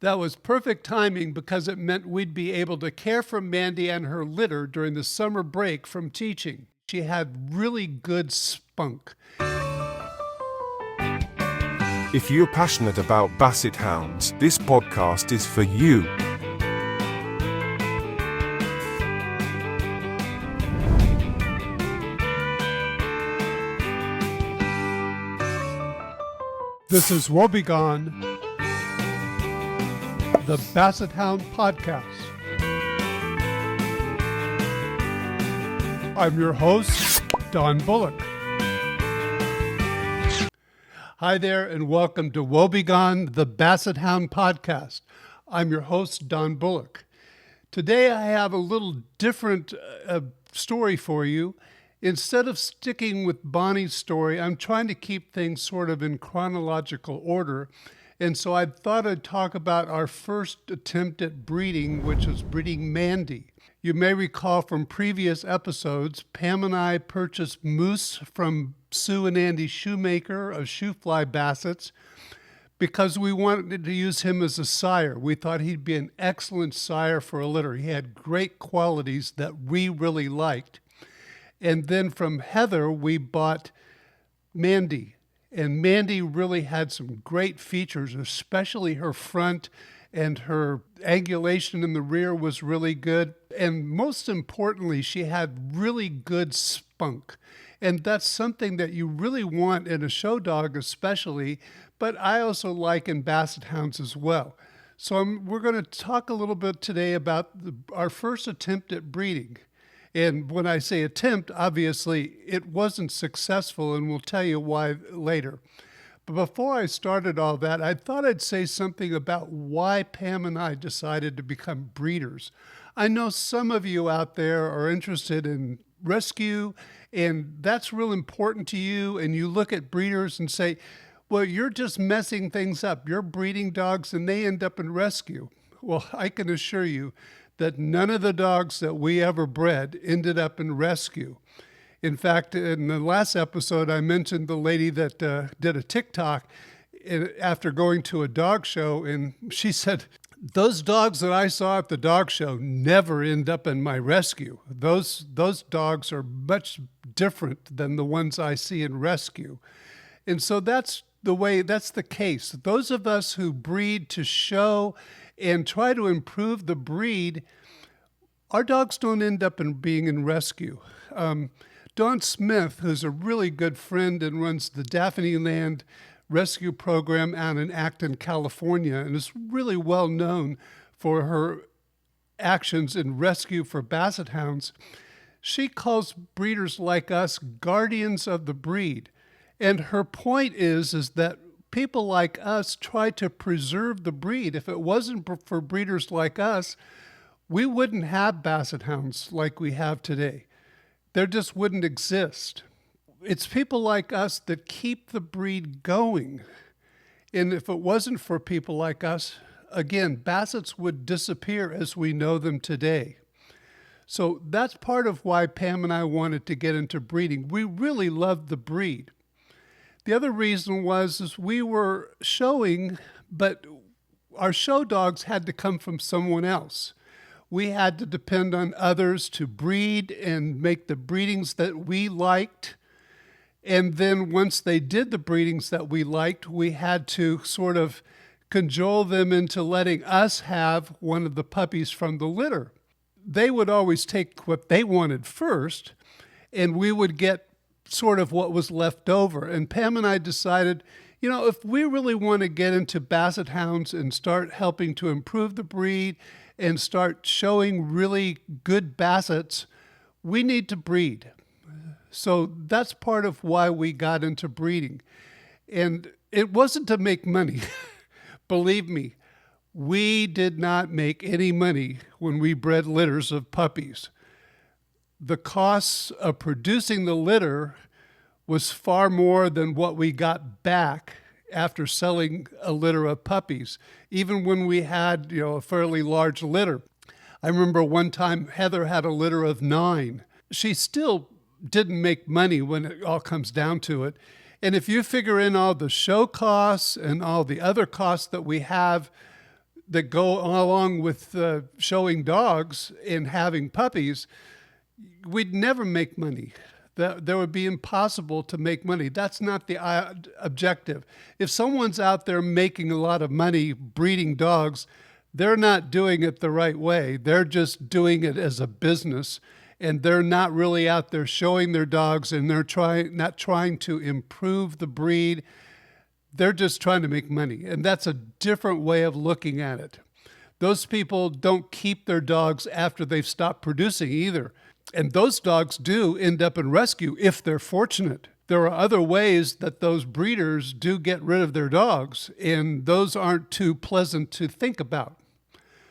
That was perfect timing because it meant we'd be able to care for Mandy and her litter during the summer break from teaching. She had really good spunk. If you're passionate about Basset Hounds, this podcast is for you. This is Woebegone, the Basset Hound Podcast. I'm your host, Don Bullock. Hi there, and welcome to Woebegone, the Basset Hound Podcast. I'm your host, Don Bullock. Today I have a little different story for you. Instead of sticking with Bonnie's story, I'm trying to keep things sort of in chronological order. And so I thought I'd talk about our first attempt at breeding, which was breeding Mandy. You may recall from previous episodes, Pam and I purchased Moose from Sue and Andy Shoemaker of Shoefly Bassets because we wanted to use him as a sire. We thought he'd be an excellent sire for a litter. He had great qualities that we really liked. And then from Heather, we bought Mandy. And Mandy really had some great features, especially her front and her angulation in the rear was really good. And most importantly, she had really good spunk. And that's something that you really want in a show dog especially, but I also like in Basset Hounds as well. So we're going to talk a little bit today about our first attempt at breeding. And when I say attempt, obviously it wasn't successful, and we'll tell you why later. But before I started all that, I thought I'd say something about why Pam and I decided to become breeders. I know some of you out there are interested in rescue, and that's real important to you, and you look at breeders and say, well, you're just messing things up. You're breeding dogs, and they end up in rescue. Well, I can assure you that none of the dogs that we ever bred ended up in rescue. In fact, in the last episode, I mentioned the lady that did a TikTok after going to a dog show, and she said, those dogs that I saw at the dog show never end up in my rescue. Those dogs are much different than the ones I see in rescue. And so that's the case. Those of us who breed to show and try to improve the breed, our dogs don't end up being in rescue. Dawn Smith, who's a really good friend and runs the Daphne Land Rescue Program out in Acton, California, and is really well known for her actions in rescue for Basset Hounds. She calls breeders like us guardians of the breed. And her point is that people like us try to preserve the breed. If it wasn't for breeders like us, we wouldn't have Basset Hounds like we have today. There just wouldn't exist. It's people like us that keep the breed going. And if it wasn't for people like us, again, Bassets would disappear as we know them today. So that's part of why Pam and I wanted to get into breeding. We really loved the breed. The other reason was we were showing, but our show dogs had to come from someone else. We had to depend on others to breed and make the breedings that we liked. And then once they did the breedings that we liked, we had to sort of cajole them into letting us have one of the puppies from the litter. They would always take what they wanted first, and we would get sort of what was left over. And Pam and I decided, if we really want to get into Basset Hounds and start helping to improve the breed and start showing really good Bassets, we need to breed. So that's part of why we got into breeding. And it wasn't to make money. Believe me, we did not make any money when we bred litters of puppies. The costs of producing the litter was far more than what we got back after selling a litter of puppies, even when we had, a fairly large litter. I remember one time Heather had a litter of 9. She still didn't make money when it all comes down to it. And if you figure in all the show costs and all the other costs that we have, that go along with showing dogs and having puppies, we'd never make money. That would be impossible to make money. That's not the objective. If someone's out there making a lot of money breeding dogs, they're not doing it the right way. They're just doing it as a business, and they're not really out there showing their dogs, and they're not trying to improve the breed. They're just trying to make money, and that's a different way of looking at it. Those people don't keep their dogs after they've stopped producing either. And those dogs do end up in rescue if they're fortunate. There are other ways that those breeders do get rid of their dogs, and those aren't too pleasant to think about.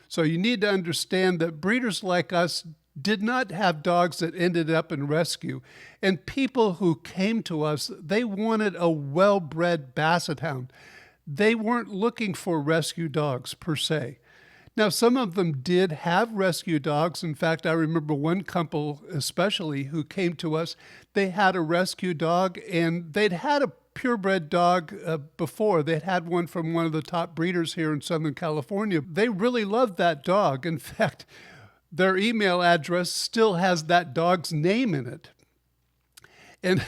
So you need to understand that breeders like us did not have dogs that ended up in rescue. And people who came to us, they wanted a well-bred Basset Hound. They weren't looking for rescue dogs per se. Now, some of them did have rescue dogs. In fact, I remember one couple especially who came to us. They had a rescue dog, and they'd had a purebred dog before. They'd had one from one of the top breeders here in Southern California. They really loved that dog. In fact, their email address still has that dog's name in it. And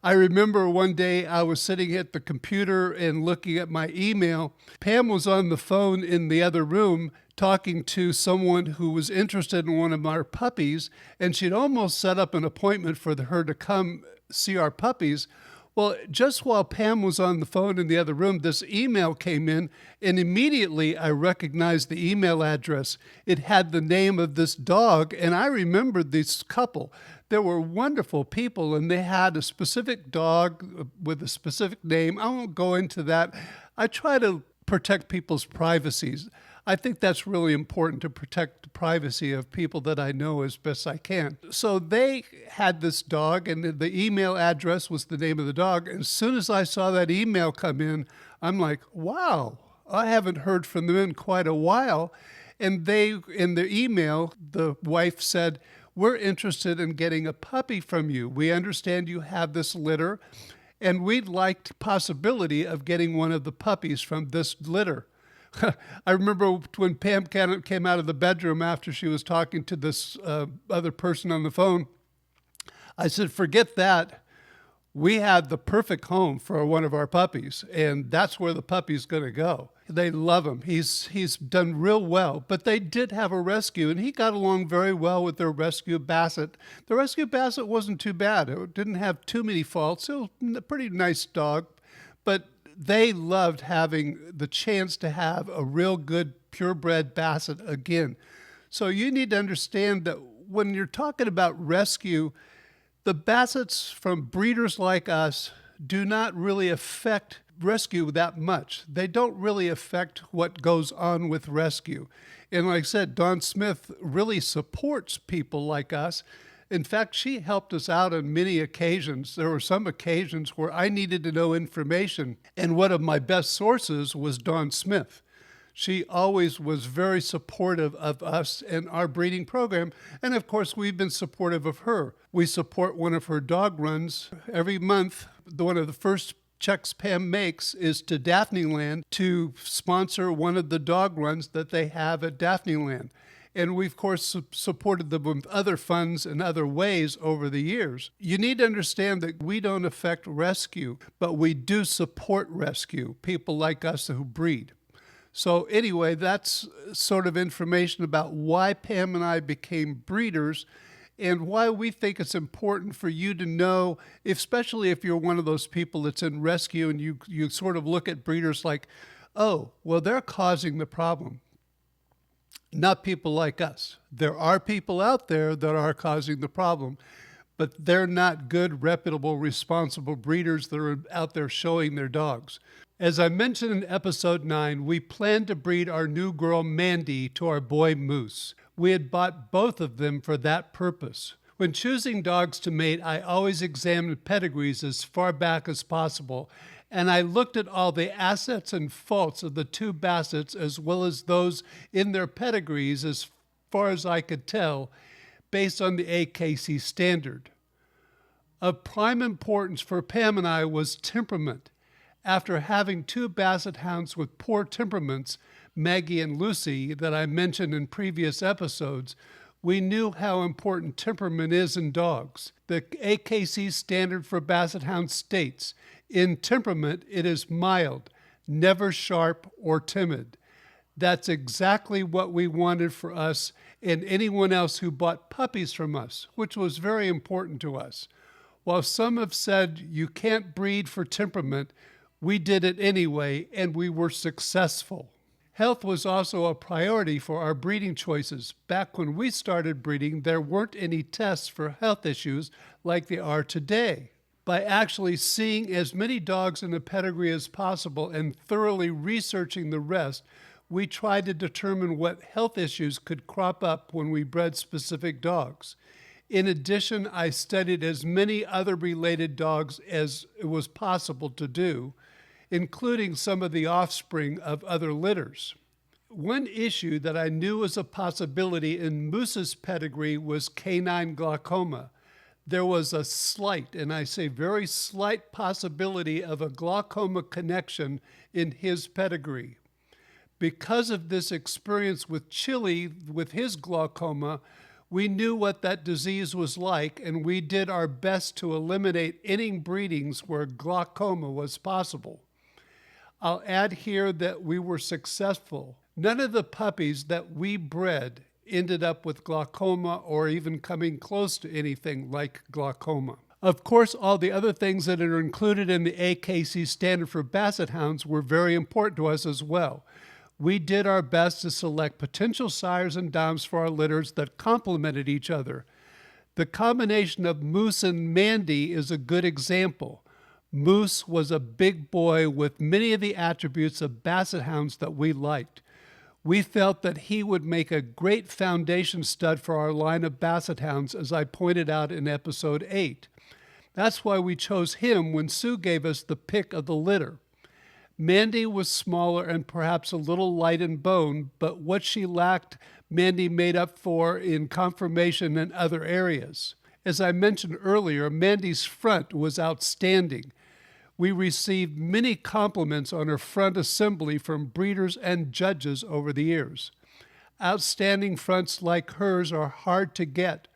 I remember one day I was sitting at the computer and looking at my email. Pam was on the phone in the other room talking to someone who was interested in one of our puppies, and she'd almost set up an appointment for her to come see our puppies. Well, just while Pam was on the phone in the other room, this email came in, and immediately I recognized the email address. It had the name of this dog, and I remembered this couple. They were wonderful people, and they had a specific dog with a specific name. I won't go into that. I try to protect people's privacies. I think that's really important, to protect the privacy of people that I know as best I can. So they had this dog, and the email address was the name of the dog. And as soon as I saw that email come in, I'm like, wow, I haven't heard from them in quite a while. And they, in their email, the wife said, "We're interested in getting a puppy from you. We understand you have this litter, and we'd like the possibility of getting one of the puppies from this litter." I remember when Pam came out of the bedroom after she was talking to this other person on the phone, I said, "Forget that. We had the perfect home for one of our puppies, and that's where the puppy's going to go." They love him. He's done real well, but they did have a rescue, and he got along very well with their rescue Basset. The rescue Basset wasn't too bad. It didn't have too many faults. It was a pretty nice dog, but they loved having the chance to have a real good purebred Basset again. So you need to understand that when you're talking about rescue, the Bassets from breeders like us do not really affect rescue that much. They don't really affect what goes on with rescue. And like I said, Dawn Smith really supports people like us. In fact, she helped us out on many occasions. There were some occasions where I needed to know information, and one of my best sources was Dawn Smith. She always was very supportive of us and our breeding program, and of course, we've been supportive of her. We support one of her dog runs every month. One of the first checks Pam makes is to Daphneland to sponsor one of the dog runs that they have at Daphneland. And we, of course, supported them with other funds and other ways over the years. You need to understand that we don't affect rescue, but we do support rescue, people like us who breed. So anyway, that's sort of information about why Pam and I became breeders and why we think it's important for you to know, especially if you're one of those people that's in rescue and you sort of look at breeders like, oh, well, they're causing the problem. Not people like us. There are people out there that are causing the problem, but they're not good, reputable, responsible breeders that are out there showing their dogs. As I mentioned in episode 9, we plan to breed our new girl Mandy to our boy Moose. We had bought both of them for that purpose. When choosing dogs to mate, I always examined pedigrees as far back as possible, and I looked at all the assets and faults of the two Bassets as well as those in their pedigrees as far as I could tell, based on the AKC Standard. Of prime importance for Pam and I was temperament. After having two Basset Hounds with poor temperaments, Maggie and Lucy, that I mentioned in previous episodes, we knew how important temperament is in dogs. The AKC Standard for Basset Hounds states, in temperament, it is mild, never sharp or timid. That's exactly what we wanted for us and anyone else who bought puppies from us, which was very important to us. While some have said you can't breed for temperament, we did it anyway, and we were successful. Health was also a priority for our breeding choices. Back when we started breeding, there weren't any tests for health issues like there are today. By actually seeing as many dogs in a pedigree as possible and thoroughly researching the rest, we tried to determine what health issues could crop up when we bred specific dogs. In addition, I studied as many other related dogs as it was possible to do, including some of the offspring of other litters. One issue that I knew was a possibility in Moose's pedigree was canine glaucoma. There was a slight, and I say very slight, possibility of a glaucoma connection in his pedigree. Because of this experience with Chili, with his glaucoma, we knew what that disease was like, and we did our best to eliminate any breedings where glaucoma was possible. I'll add here that we were successful. None of the puppies that we bred ended up with glaucoma or even coming close to anything like glaucoma. Of course, all the other things that are included in the AKC Standard for Basset Hounds were very important to us as well. We did our best to select potential sires and dams for our litters that complemented each other. The combination of Moose and Mandy is a good example. Moose was a big boy with many of the attributes of Basset Hounds that we liked. We felt that he would make a great foundation stud for our line of Basset Hounds, as I pointed out in episode 8. That's why we chose him when Sue gave us the pick of the litter. Mandy was smaller and perhaps a little light in bone, but what she lacked, Mandy made up for in conformation and other areas. As I mentioned earlier, Mandy's front was outstanding. We received many compliments on her front assembly from breeders and judges over the years. Outstanding fronts like hers are hard to get.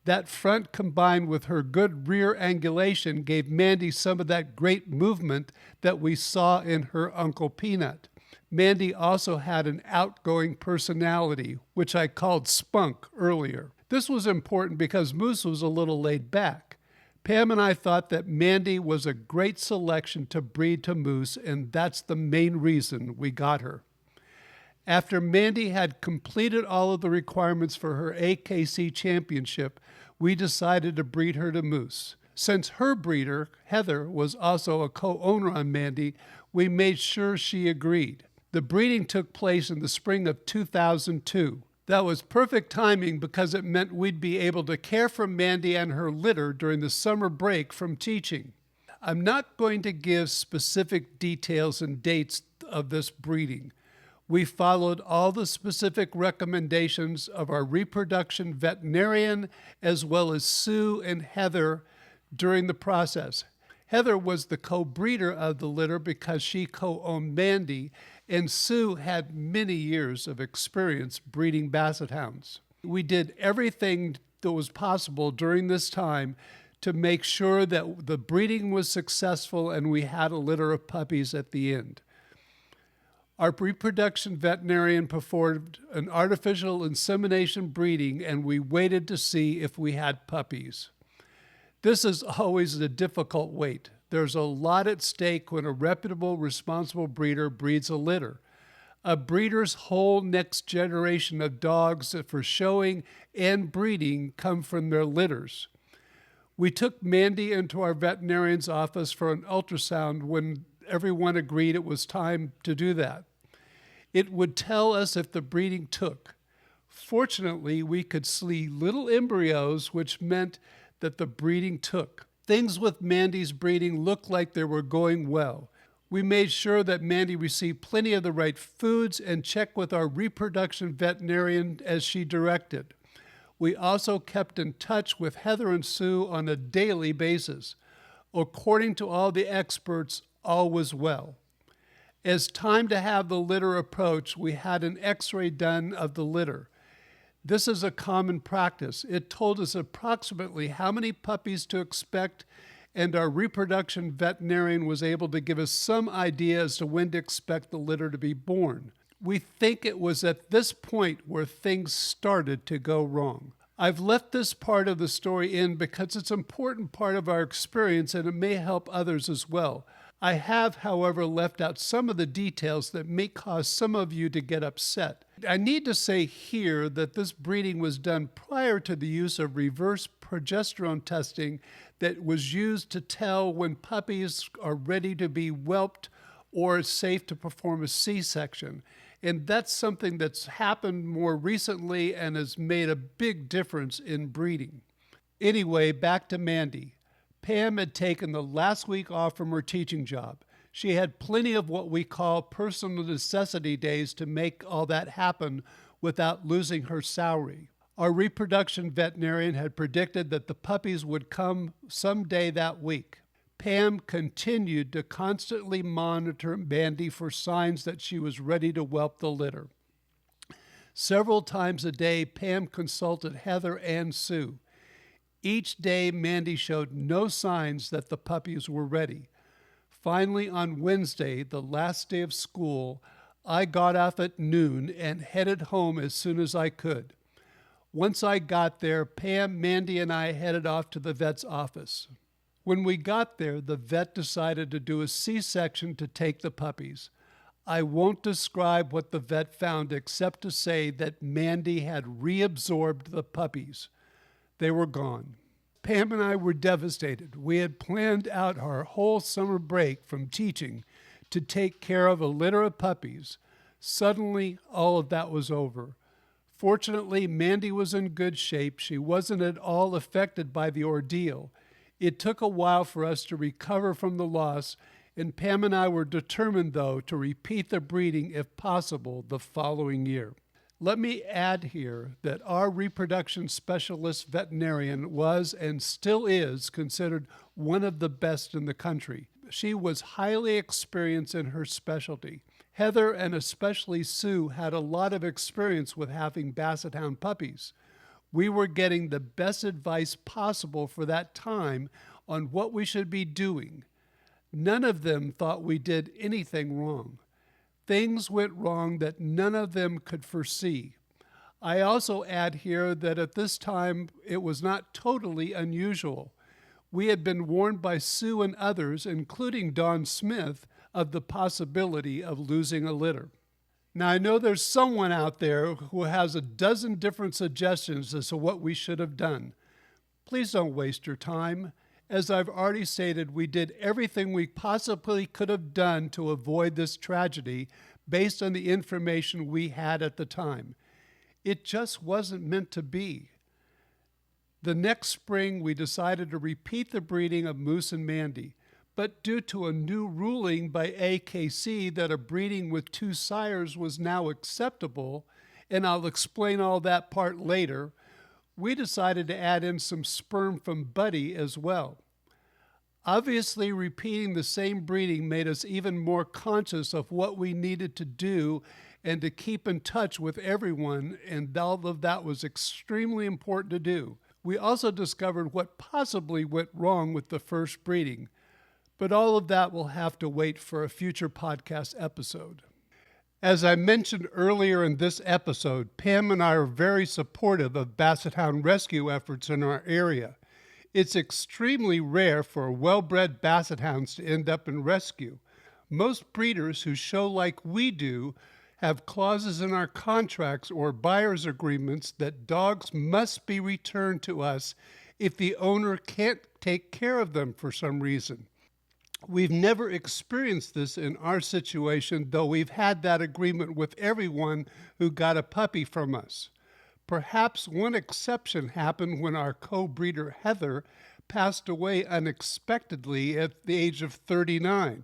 That front combined with her good rear angulation gave Mandy some of that great movement that we saw in her Uncle Peanut. Mandy also had an outgoing personality, which I called spunk earlier. This was important because Moose was a little laid back. Pam and I thought that Mandy was a great selection to breed to Moose, and that's the main reason we got her. After Mandy had completed all of the requirements for her AKC championship, we decided to breed her to Moose. Since her breeder, Heather, was also a co-owner on Mandy, we made sure she agreed. The breeding took place in the spring of 2002. That was perfect timing because it meant we'd be able to care for Mandy and her litter during the summer break from teaching. I'm not going to give specific details and dates of this breeding. We followed all the specific recommendations of our reproduction veterinarian as well as Sue and Heather during the process. Heather was the co-breeder of the litter because she co-owned Mandy, and Sue had many years of experience breeding Basset Hounds. We did everything that was possible during this time to make sure that the breeding was successful and we had a litter of puppies at the end. Our reproduction veterinarian performed an artificial insemination breeding, and we waited to see if we had puppies. This is always a difficult wait. There's a lot at stake when a reputable, responsible breeder breeds a litter. A breeder's whole next generation of dogs for showing and breeding come from their litters. We took Mandy into our veterinarian's office for an ultrasound when everyone agreed it was time to do that. It would tell us if the breeding took. Fortunately, we could see little embryos, which meant that the breeding took. Things with Mandy's breeding looked like they were going well. We made sure that Mandy received plenty of the right foods and checked with our reproduction veterinarian as she directed. We also kept in touch with Heather and Sue on a daily basis. According to all the experts, all was well. As time to have the litter approached, we had an x-ray done of the litter. This is a common practice. It told us approximately how many puppies to expect, and our reproduction veterinarian was able to give us some idea as to when to expect the litter to be born. We think it was at this point where things started to go wrong. I've left this part of the story in because it's an important part of our experience and it may help others as well. I have, however, left out some of the details that may cause some of you to get upset. I need to say here that this breeding was done prior to the use of reverse progesterone testing that was used to tell when puppies are ready to be whelped or safe to perform a C-section. And that's something that's happened more recently and has made a big difference in breeding. Anyway, back to Mandy. Pam had taken the last week off from her teaching job. She had plenty of what we call personal necessity days to make all that happen without losing her salary. Our reproduction veterinarian had predicted that the puppies would come someday that week. Pam continued to constantly monitor Mandy for signs that she was ready to whelp the litter. Several times a day, Pam consulted Heather and Sue. Each day, Mandy showed no signs that the puppies were ready. Finally, on Wednesday, the last day of school, I got off at noon and headed home as soon as I could. Once I got there, Pam, Mandy, and I headed off to the vet's office. When we got there, the vet decided to do a C-section to take the puppies. I won't describe what the vet found except to say that Mandy had reabsorbed the puppies. They were gone. Pam and I were devastated. We had planned out our whole summer break from teaching to take care of a litter of puppies. Suddenly, all of that was over. Fortunately, Mandy was in good shape. She wasn't at all affected by the ordeal. It took a while for us to recover from the loss, and Pam and I were determined, though, to repeat the breeding, if possible, the following year. Let me add here that our reproduction specialist veterinarian was and still is considered one of the best in the country. She was highly experienced in her specialty. Heather and especially Sue had a lot of experience with having Basset Hound puppies. We were getting the best advice possible for that time on what we should be doing. None of them thought we did anything wrong. Things went wrong that none of them could foresee. I also add here that at this time it was not totally unusual. We had been warned by Sue and others, including Don Smith, of the possibility of losing a litter. Now, I know there's someone out there who has a dozen different suggestions as to what we should have done. Please don't waste your time. As I've already stated, we did everything we possibly could have done to avoid this tragedy based on the information we had at the time. It just wasn't meant to be. The next spring, we decided to repeat the breeding of Moose and Mandy. But due to a new ruling by AKC that a breeding with two sires was now acceptable, and I'll explain all that part later, we decided to add in some sperm from Buddy as well. Obviously, repeating the same breeding made us even more conscious of what we needed to do and to keep in touch with everyone, and all of that was extremely important to do. We also discovered what possibly went wrong with the first breeding. But all of that will have to wait for a future podcast episode. As I mentioned earlier in this episode, Pam and I are very supportive of Basset Hound rescue efforts in our area. It's extremely rare for well-bred Basset Hounds to end up in rescue. Most breeders who show like we do have clauses in our contracts or buyer's agreements that dogs must be returned to us if the owner can't take care of them for some reason. We've never experienced this in our situation, though we've had that agreement with everyone who got a puppy from us. Perhaps one exception happened when our co-breeder Heather passed away unexpectedly at the age of 39.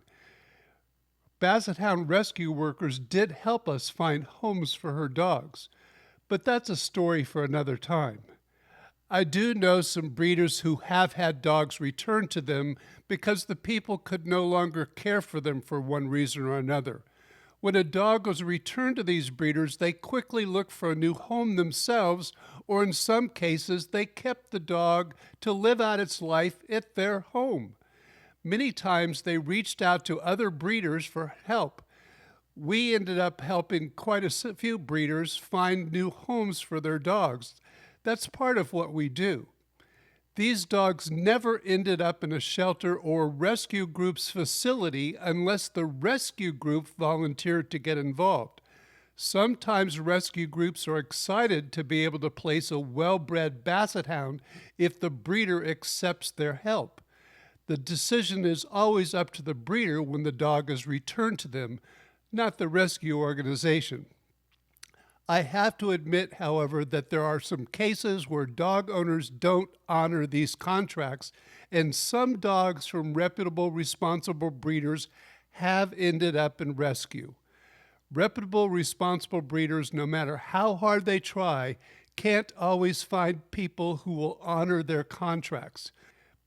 Basset Hound rescue workers did help us find homes for her dogs, but that's a story for another time. I do know some breeders who have had dogs returned to them because the people could no longer care for them for one reason or another. When a dog was returned to these breeders, they quickly looked for a new home themselves, or in some cases, they kept the dog to live out its life at their home. Many times they reached out to other breeders for help. We ended up helping quite a few breeders find new homes for their dogs. That's part of what we do. These dogs never ended up in a shelter or rescue group's facility unless the rescue group volunteered to get involved. Sometimes rescue groups are excited to be able to place a well-bred Basset Hound if the breeder accepts their help. The decision is always up to the breeder when the dog is returned to them, not the rescue organization. I have to admit, however, that there are some cases where dog owners don't honor these contracts, and some dogs from reputable, responsible breeders have ended up in rescue. Reputable, responsible breeders, no matter how hard they try, can't always find people who will honor their contracts.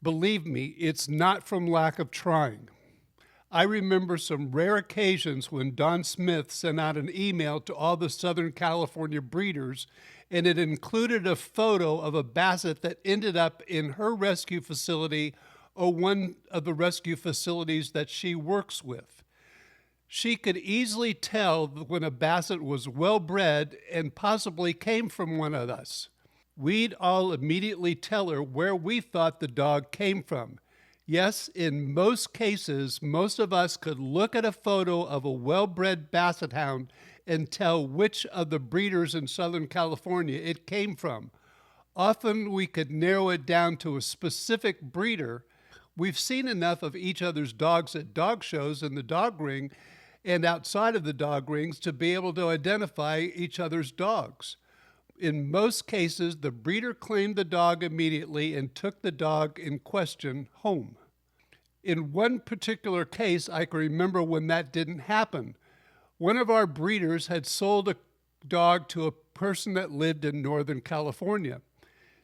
Believe me, it's not from lack of trying. I remember some rare occasions when Don Smith sent out an email to all the Southern California breeders, and it included a photo of a Basset that ended up in her rescue facility or one of the rescue facilities that she works with. She could easily tell when a Basset was well-bred and possibly came from one of us. We'd all immediately tell her where we thought the dog came from. Yes, in most cases, most of us could look at a photo of a well-bred Basset Hound and tell which of the breeders in Southern California it came from. Often we could narrow it down to a specific breeder. We've seen enough of each other's dogs at dog shows in the dog ring and outside of the dog rings to be able to identify each other's dogs. In most cases, the breeder claimed the dog immediately and took the dog in question home. In one particular case, I can remember when that didn't happen. One of our breeders had sold a dog to a person that lived in Northern California.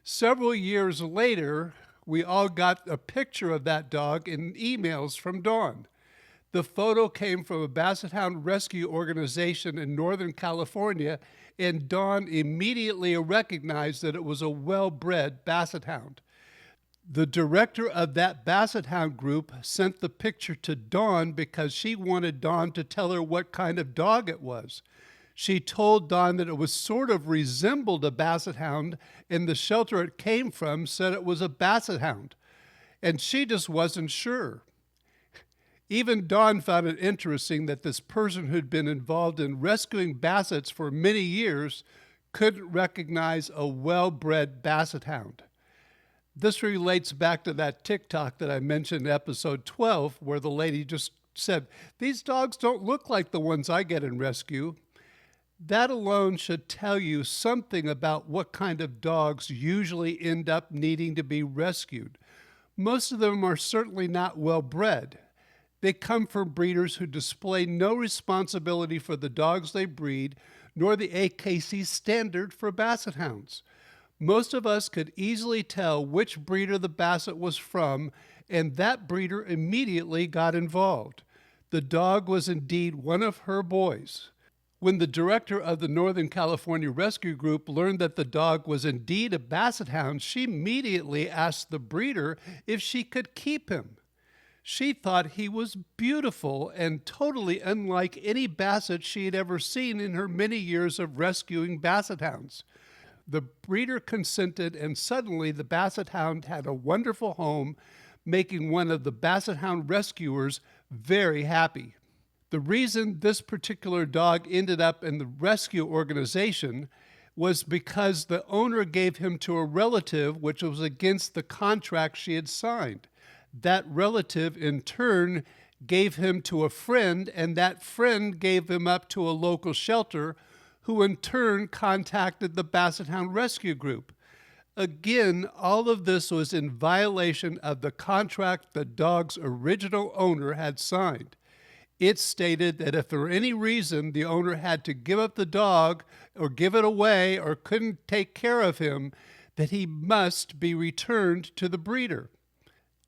Several years later, we all got a picture of that dog in emails from Dawn. The photo came from a Basset Hound rescue organization in Northern California, and Dawn immediately recognized that it was a well-bred Basset Hound. The director of that Basset Hound group sent the picture to Dawn because she wanted Dawn to tell her what kind of dog it was. She told Dawn that it was sort of resembled a Basset Hound, and the shelter it came from said it was a Basset Hound, and she just wasn't sure. Even Dawn found it interesting that this person who'd been involved in rescuing Bassets for many years couldn't recognize a well-bred Basset Hound. This relates back to that TikTok that I mentioned in episode 12, where the lady just said, "These dogs don't look like the ones I get in rescue." That alone should tell you something about what kind of dogs usually end up needing to be rescued. Most of them are certainly not well-bred. They come from breeders who display no responsibility for the dogs they breed, nor the AKC Standard for Basset Hounds. Most of us could easily tell which breeder the Basset was from, and that breeder immediately got involved. The dog was indeed one of her boys. When the director of the Northern California Rescue Group learned that the dog was indeed a Basset Hound, she immediately asked the breeder if she could keep him. She thought he was beautiful and totally unlike any Basset she had ever seen in her many years of rescuing Basset Hounds. The breeder consented, and suddenly the Basset Hound had a wonderful home, making one of the Basset Hound rescuers very happy. The reason this particular dog ended up in the rescue organization was because the owner gave him to a relative, which was against the contract she had signed. That relative, in turn, gave him to a friend, and that friend gave him up to a local shelter, who in turn contacted the Basset Hound Rescue Group. Again, all of this was in violation of the contract the dog's original owner had signed. It stated that if for any reason the owner had to give up the dog or give it away or couldn't take care of him, that he must be returned to the breeder.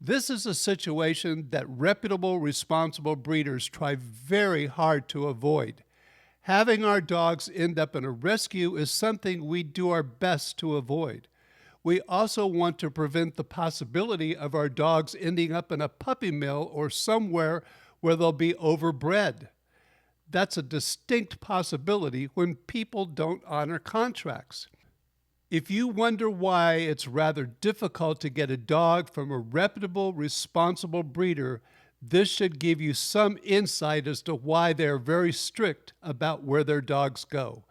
This is a situation that reputable, responsible breeders try very hard to avoid. Having our dogs end up in a rescue is something we do our best to avoid. We also want to prevent the possibility of our dogs ending up in a puppy mill or somewhere where they'll be overbred. That's a distinct possibility when people don't honor contracts. If you wonder why it's rather difficult to get a dog from a reputable, responsible breeder, this should give you some insight as to why they're very strict about where their dogs go.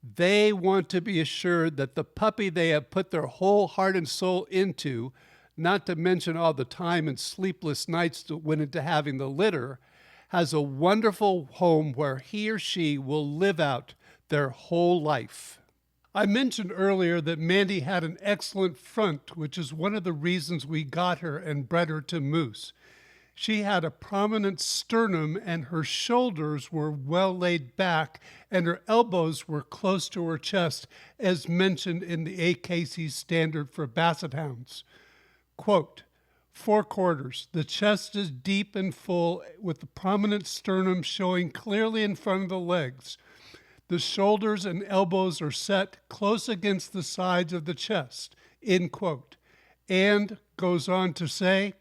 They want to be assured that the puppy they have put their whole heart and soul into, not to mention all the time and sleepless nights that went into having the litter, has a wonderful home where he or she will live out their whole life. I mentioned earlier that Mandy had an excellent front, which is one of the reasons we got her and bred her to Moose. She had a prominent sternum and her shoulders were well laid back and her elbows were close to her chest, as mentioned in the AKC Standard for Basset Hounds. Quote, "Forequarters, the chest is deep and full with the prominent sternum showing clearly in front of the legs. The shoulders and elbows are set close against the sides of the chest," end quote. And goes on to say,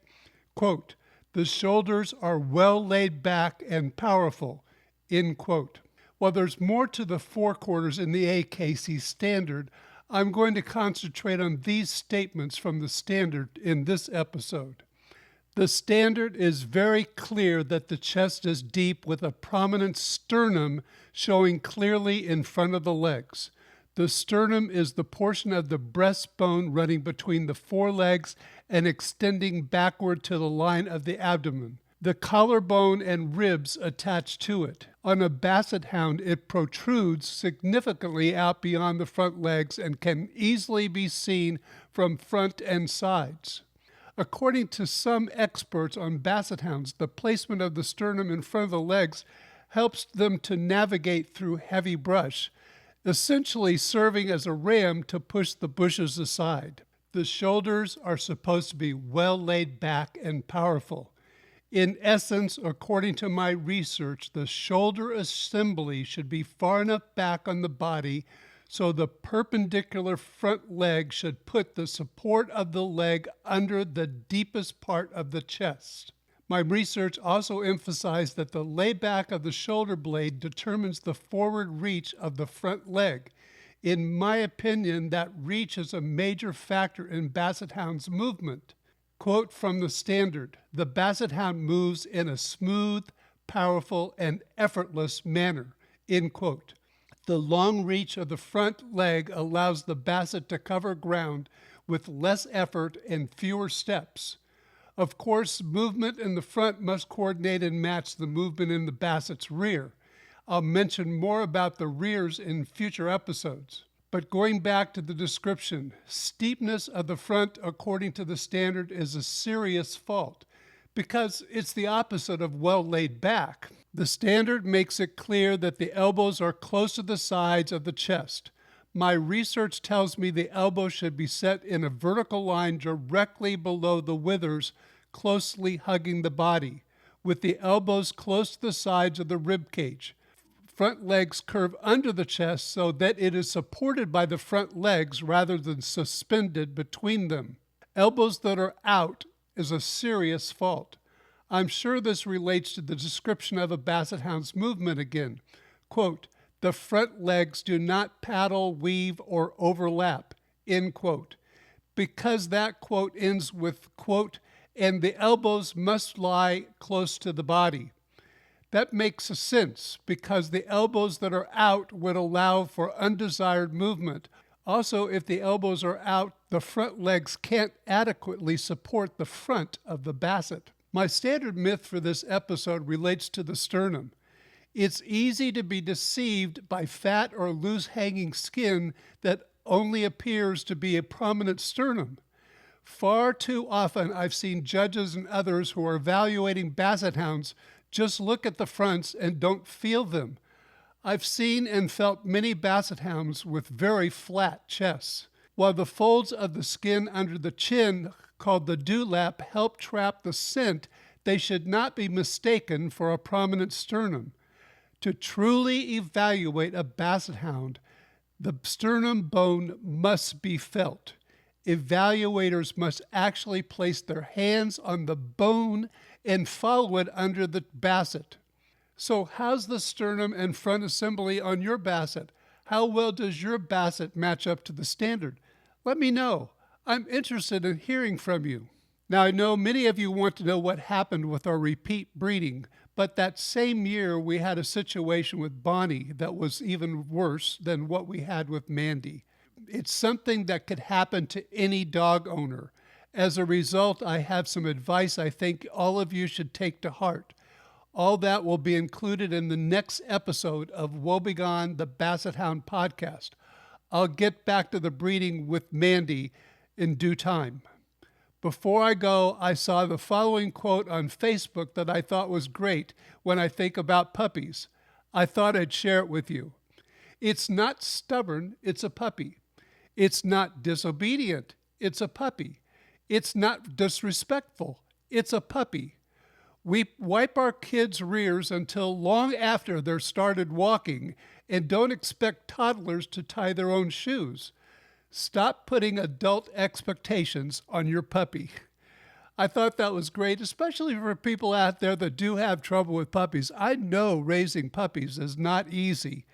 quote, "The shoulders are well laid back and powerful," end quote. While there's more to the forequarters in the AKC Standard, I'm going to concentrate on these statements from the Standard in this episode. The Standard is very clear that the chest is deep with a prominent sternum showing clearly in front of the legs. The sternum is the portion of the breastbone running between the forelegs and extending backward to the line of the abdomen. The collarbone and ribs attach to it. On a Basset Hound, it protrudes significantly out beyond the front legs and can easily be seen from front and sides. According to some experts on Basset Hounds, the placement of the sternum in front of the legs helps them to navigate through heavy brush, essentially serving as a ram to push the bushes aside. The shoulders are supposed to be well laid back and powerful. In essence, according to my research, the shoulder assembly should be far enough back on the body so the perpendicular front leg should put the support of the leg under the deepest part of the chest. My research also emphasized that the layback of the shoulder blade determines the forward reach of the front leg. In my opinion, that reach is a major factor in Basset Hound's movement. Quote from the Standard, "The Basset Hound moves in a smooth, powerful, and effortless manner," end quote. The long reach of the front leg allows the Basset to cover ground with less effort and fewer steps. Of course, movement in the front must coordinate and match the movement in the Basset's rear. I'll mention more about the rears in future episodes. But going back to the description, steepness of the front, according to the Standard, is a serious fault because it's the opposite of well laid back. The Standard makes it clear that the elbows are close to the sides of the chest. My research tells me the elbow should be set in a vertical line directly below the withers, closely hugging the body, with the elbows close to the sides of the rib cage. Front legs curve under the chest so that it is supported by the front legs rather than suspended between them. Elbows that are out is a serious fault. I'm sure this relates to the description of a Basset Hound's movement again. Quote, "The front legs do not paddle, weave, or overlap," end quote. Because that quote ends with, quote, "and the elbows must lie close to the body." That makes sense because the elbows that are out would allow for undesired movement. Also, if the elbows are out, the front legs can't adequately support the front of the Basset. My standard myth for this episode relates to the sternum. It's easy to be deceived by fat or loose hanging skin that only appears to be a prominent sternum. Far too often I've seen judges and others who are evaluating Basset Hounds just look at the fronts and don't feel them. I've seen and felt many Basset Hounds with very flat chests. while the folds of the skin under the chin, called the dewlap, help trap the scent, they should not be mistaken for a prominent sternum. To truly evaluate a Basset Hound, the sternum bone must be felt. Evaluators must actually place their hands on the bone and follow it under the Basset. So how's the sternum and front assembly on your Basset? How well does your Basset match up to the standard? Let me know. I'm interested in hearing from you. Now, I know many of you want to know what happened with our repeat breeding, but that same year we had a situation with Bonnie that was even worse than what we had with Mandy. It's something that could happen to any dog owner. As a result, I have some advice I think all of you should take to heart. All that will be included in the next episode of Woebegone, the Basset Hound podcast. I'll get back to the breeding with Mandy in due time. Before I go, I saw the following quote on Facebook that I thought was great when I think about puppies. I thought I'd share it with you. It's not stubborn, it's a puppy. It's not disobedient, it's a puppy. It's not disrespectful, it's a puppy. We wipe our kids' rears until long after they're started walking and don't expect toddlers to tie their own shoes. Stop putting adult expectations on your puppy. I thought that was great, especially for people out there that do have trouble with puppies. I know raising puppies is not easy,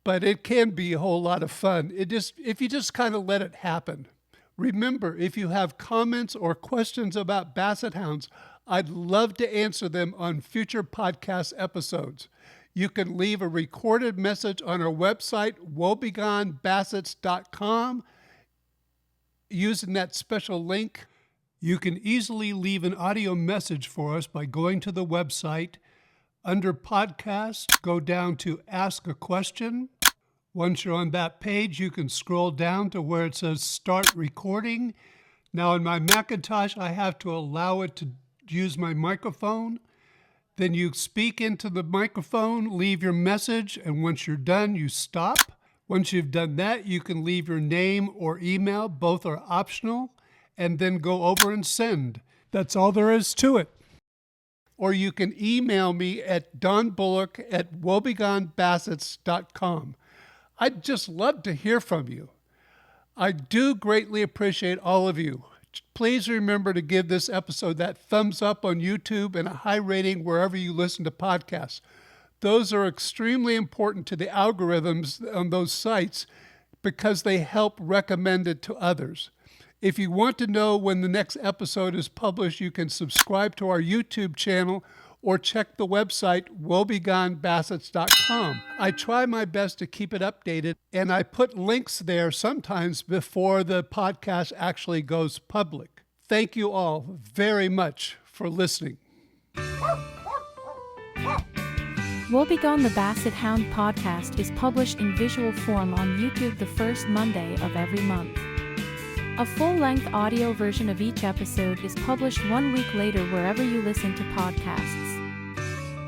but it can be a whole lot of fun. If you just kind of let it happen. Remember, if you have comments or questions about Basset Hounds, I'd love to answer them on future podcast episodes. You can leave a recorded message on our website, woebegonebassets.com. Using that special link, you can easily leave an audio message for us by going to the website. Under podcast, go down to Ask a Question. Once you're on that page, you can scroll down to where it says Start Recording. Now, in my Macintosh, I have to allow it to use my microphone. Then you speak into the microphone, leave your message, and once you're done, you stop. Once you've done that, you can leave your name or email. Both are optional, and then go over and send. That's all there is to it. Or you can email me at donbullock@woebegonebassets.com. I'd just love to hear from you. I do greatly appreciate all of you. Please remember to give this episode that thumbs up on YouTube and a high rating wherever you listen to podcasts. Those are extremely important to the algorithms on those sites because they help recommend it to others. If you want to know when the next episode is published, you can subscribe to our YouTube channel or check the website, woebegonebassets.com. I try my best to keep it updated, and I put links there sometimes before the podcast actually goes public. Thank you all very much for listening. Woebegone, the Basset Hound podcast is published in visual form on YouTube the first Monday of every month. A full-length audio version of each episode is published 1 week later wherever you listen to podcasts.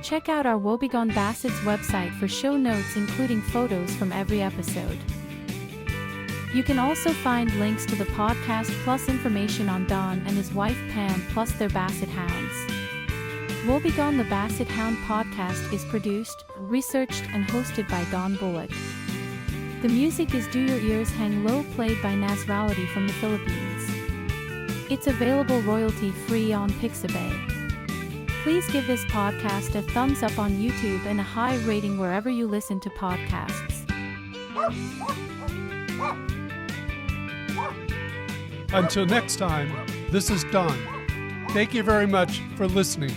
Check out our Woebegone Bassets website for show notes including photos from every episode. You can also find links to the podcast plus information on Don and his wife Pam plus their Basset Hounds. Woebegone, the Basset Hound podcast is produced, researched, and hosted by Don Bullock. The music is Do Your Ears Hang Low played by Nasrality from the Philippines. It's available royalty-free on Pixabay. Please give this podcast a thumbs up on YouTube and a high rating wherever you listen to podcasts. Until next time, this is Don. Thank you very much for listening.